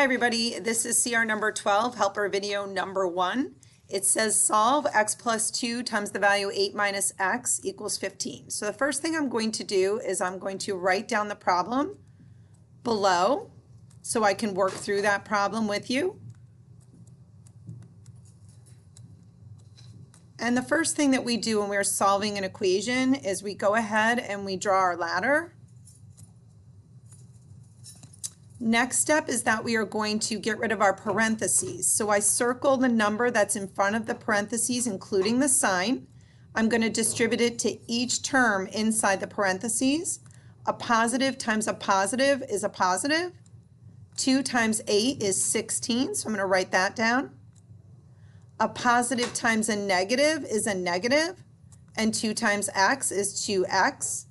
Hi everybody, this is CR number 12, helper video number 1. It says solve x plus 2 times the value 8 minus x equals 15. So the first thing I'm going to do is I'm going to write down the problem below so I can work through that problem with you. And the first thing that we do when we're solving an equation is we go ahead and we draw our ladder. Next step is that we are going to get rid of our parentheses. So I circle the number that's in front of the parentheses, including the sign. I'm going to distribute it to each term inside the parentheses. A positive times a positive is a positive. 2 times 8 is 16, so I'm going to write that down. A positive times a negative is a negative, and 2 times x is 2x.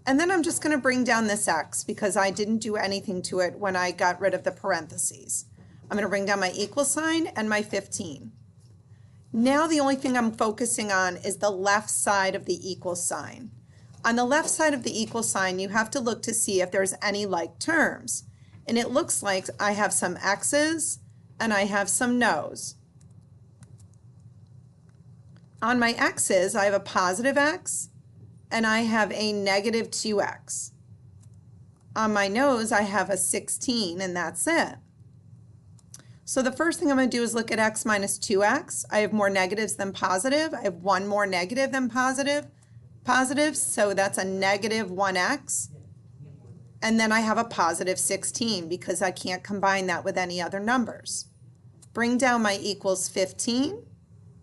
And then I'm just going to bring down this x because I didn't do anything to it when I got rid of the parentheses. I'm going to bring down my equal sign and my 15. Now the only thing I'm focusing on is the left side of the equal sign. On the left side of the equal sign, you have to look to see if there's any like terms. And it looks like I have some x's and I have some no's. On my x's, I have a positive x and I have a negative 2x. On my no's, I have a 16, and that's it. So the first thing I'm going to do is look at x minus 2x. I have more negatives than positive. I have one more negative than positive, so that's a negative 1x. And then I have a positive 16 because I can't combine that with any other numbers. Bring down my equals 15,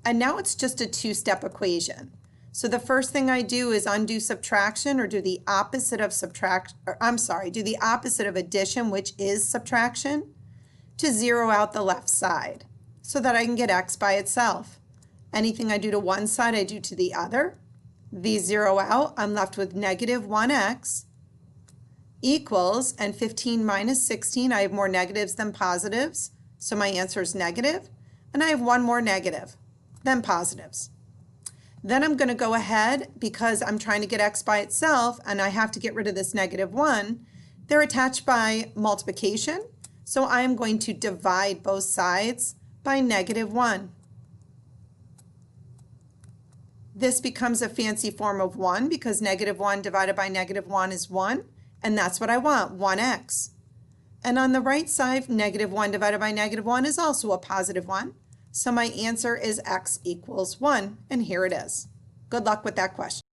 and now it's just a two-step equation. So the first thing I do is undo subtraction, or do the opposite of do the opposite of addition, which is subtraction, to zero out the left side so that I can get x by itself. Anything I do to one side, I do to the other. These zero out, I'm left with negative 1x equals, and 15 minus 16, I have more negatives than positives, so my answer is negative, and I have one more negative than positives. Then I'm going to go ahead, because I'm trying to get x by itself and I have to get rid of this negative 1. They're attached by multiplication, so I am going to divide both sides by negative 1. This becomes a fancy form of 1 because negative 1 divided by negative 1 is 1, and that's what I want, 1x. And on the right side, negative 1 divided by negative 1 is also a positive 1. So my answer is x equals 1, and here it is. Good luck with that question.